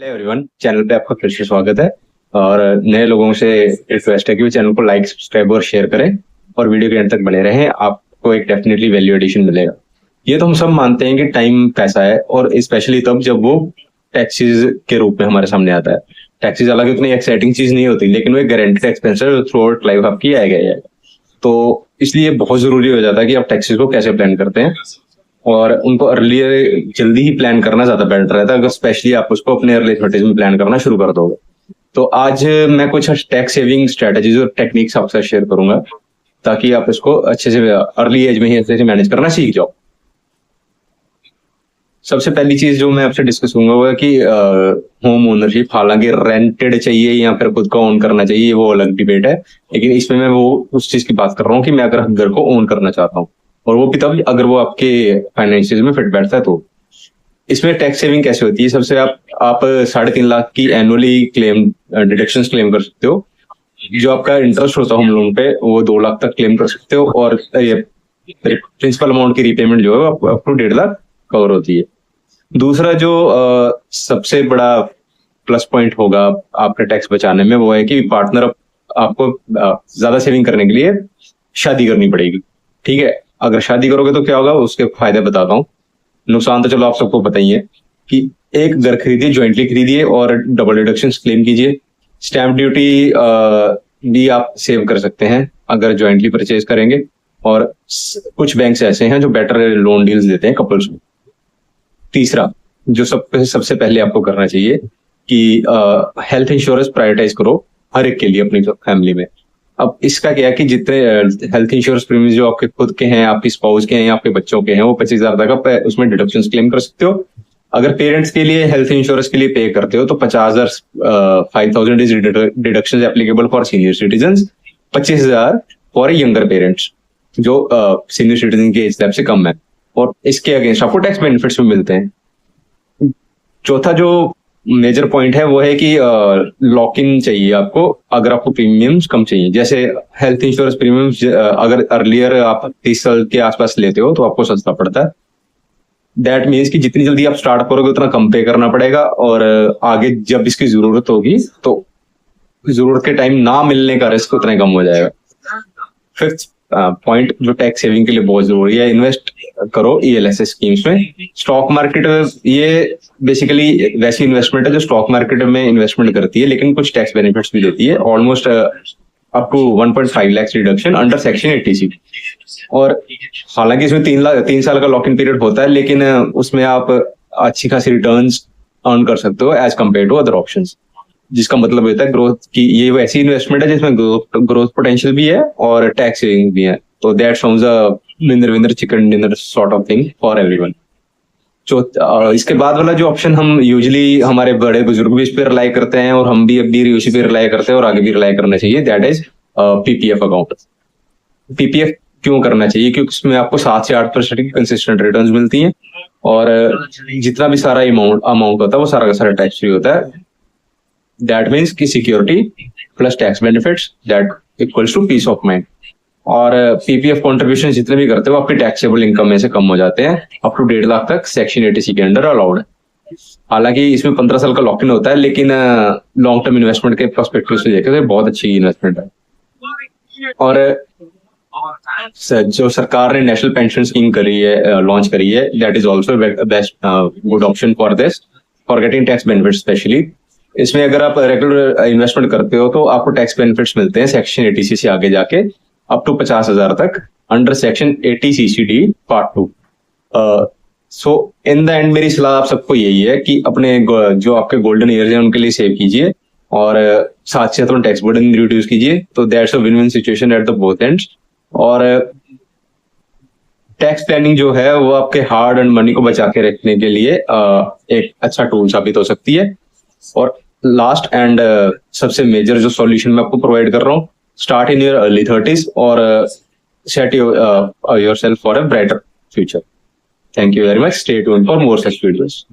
Hello everyone, channel पे आपका फिर से स्वागत है। और नए लोगों से रिक्वेस्ट है कि वो चैनल को लाइक, सब्सक्राइब और शेयर करें और वीडियो के एंड तक बने रहें। आपको एक डेफिनेटली वैल्यू एडिशन मिलेगा। ये तो हम सब मानते हैं कि टाइम पैसा है, और स्पेशली तब जब वो टैक्सेस के रूप में हमारे सामने आता है। टैक्सेस हालांकि उतनी एक्साइटिंग चीज नहीं होती, लेकिन वो एक गारंटेड एक्सपेंस है जो थ्रू आउट लाइफ आपकी आएगा ही आएगा। तो इसलिए बहुत जरूरी हो जाता है कि आप टैक्सेस को कैसे प्लान करते हैं, और उनको अर्लियर जल्दी ही प्लान करना ज्यादा बेटर रहता है, अगर स्पेशली आप उसको अपने अर्ली 30s में प्लान करना शुरू कर दोगे। तो आज मैं कुछ टैक्स सेविंग स्ट्रेटजीज और टेक्निक्स आपके साथ शेयर करूंगा, ताकि आप इसको अच्छे से अर्ली एज में ही अच्छे से मैनेज करना सीख जाओ। सबसे पहली चीज जो मैं आपसे डिस्कस करूंगा वो है कि होम ओनरशिप, हालांकि रेंटेड चाहिए या फिर खुद का ओन करना चाहिए वो अलग डिबेट है, लेकिन इसमें मैं वो उस चीज की बात कर रहा हूँ कि मैं अगर घर को ओन करना चाहता हूँ, और वो भी तब अगर वो आपके फाइनेंशियल में फिट बैठता है। तो इसमें टैक्स सेविंग कैसे होती है? सबसे आप 3.5 लाख की एनुअली क्लेम डिडक्शंस क्लेम कर सकते हो। जो आपका इंटरेस्ट होता है होम लोन पे वो 2 लाख तक क्लेम कर सकते हो, और प्रिंसिपल अमाउंट की रीपेमेंट जो है अप टू 1.5 लाख कवर होती है। दूसरा जो सबसे बड़ा प्लस पॉइंट होगा आपके टैक्स बचाने में, वो है कि पार्टनर आपको ज्यादा सेविंग करने के लिए शादी करनी पड़ेगी। ठीक है, अगर शादी करोगे तो क्या होगा, उसके फायदे बताता हूँ। नुकसान तो चलो आप सबको पता ही है कि एक घर खरीदिए, ज्वाइंटली खरीदिए और डबल डिडक्शन क्लेम कीजिए। स्टैंप ड्यूटी भी आप सेव कर सकते हैं अगर ज्वाइंटली परचेज करेंगे, और कुछ बैंक्स ऐसे हैं जो बेटर लोन डील्स देते हैं कपल्स को। तीसरा जो सबसे पहले आपको करना चाहिए कि हेल्थ इंश्योरेंस प्रायोरिटाइज करो हर एक के लिए अपनी फैमिली में। अब इसका क्या है कि जितने हेल्थ इंश्योरेंस प्रीमियम जो आपके खुद के हैं, आपकी स्पाउस के हैं या आपके बच्चों के हैं, वो 25,000 तक उसमें डिडक्शन क्लेम कर सकते हो। अगर पेरेंट्स के लिए हेल्थ इंश्योरेंस के लिए पे करते हो तो 50,000 5,000 is deduction applicable for senior citizen, 25,000 for younger parents जो सीनियर सिटीजन के हिसाब से कम है, और इसके अगेंस्ट आपको टैक्स बेनिफिट्स भी मिलते हैं। चौथा जो मेजर पॉइंट है वो है कि लॉक इन चाहिए आपको अगर आपको प्रीमियम्स कम चाहिए। जैसे हेल्थ इंश्योरेंस प्रीमियम्स अगर अर्लियर आप 30 साल के आसपास लेते हो तो आपको सस्ता पड़ता है। दैट मीन्स कि जितनी जल्दी आप स्टार्ट करोगे उतना कम पे करना पड़ेगा, और आगे जब इसकी जरूरत होगी तो जरूरत के टाइम ना मिलने का रिस्क उतना कम हो जाएगा। फिफ्थ पॉइंट जो टैक्स सेविंग के लिए बहुत जरूरी है, इन्वेस्ट करो ELSS स्कीम्स में। स्टॉक मार्केट ये बेसिकली वैसी इन्वेस्टमेंट है जो स्टॉक मार्केट में इन्वेस्टमेंट करती है, लेकिन कुछ टैक्स बेनिफिट्स भी देती है, almost up to 1.5 lakh reduction under section 80C। और हालांकि इसमें 3 साल का लॉक इन पीरियड होता है, लेकिन उसमें आप अच्छी खासी रिटर्न्स अर्न कर सकते हो as compare to other options, जिसका मतलब होता है ग्रोथ की। ये वैसी इन्वेस्टमेंट है जिसमें ग्रोथ पोटेंशियल भी है और टैक्स सेविंग भी है। तो that sounds a winner winner chicken dinner sort of thing for everyone. जो इसके बाद वाला जो ऑप्शन हम यूजुअली हमारे बड़े बुजुर्ग भी इस पे रिलाई करते हैं, और हम भी अब उसी पे रिलाई करते हैं और आगे भी रिलाई करना चाहिए, that is PPF account. PPF क्यों करना चाहिए? क्योंकि उसमें आपको 7 से 8% की कंसिस्टेंट रिटर्न्स मिलती हैं, और जितना भी सारा अमाउंट होता है वो सारा का सारा टैक्स फ्री होता है। दैट मीन्स की security plus tax benefits that equals to peace of mind. और PPF कॉन्ट्रीब्यूशन जितने भी करते हो आपके टैक्सेबल इनकम में से कम हो जाते हैं, अप टू 1.5 लाख तक सेक्शन 80C के अंडर अलाउड है। हालांकि इसमें 15 साल का लॉक इन होता है, लेकिन लॉन्ग टर्म इन्वेस्टमेंट के पर्सपेक्टिव से देखें तो बहुत अच्छी इन्वेस्टमेंट है। और जो सरकार ने नेशनल पेंशन स्कीम लॉन्च करी है, that is also best good option for this, for getting tax benefit. Specially इसमें अगर आप रेगुलर इन्वेस्टमेंट करते हो तो आपको टैक्स बेनिफिट्स मिलते हैं सेक्शन 80C से आगे जाके अप टू 50,000 तक under section 80CCD part 2। So in the end मेरी सलाह आप सबको यही है कि अपने जो आपके गोल्डन ईयर्स हैं उनके लिए सेव कीजिए, और साथ ही साथ टैक्स बर्डन रिड्यूस कीजिए। तो that's a win win situation at the both ends. और टैक्स प्लानिंग जो है वो आपके हार्ड एंड मनी को बचा के रखने के लिए एक अच्छा टूल साबित हो सकती है। और लास्ट एंड सबसे मेजर जो सॉल्यूशन मैं आपको प्रोवाइड कर रहा हूँ, start in your early 30s और set yourself for a brighter future. Thank you very much, stay tuned for more such videos.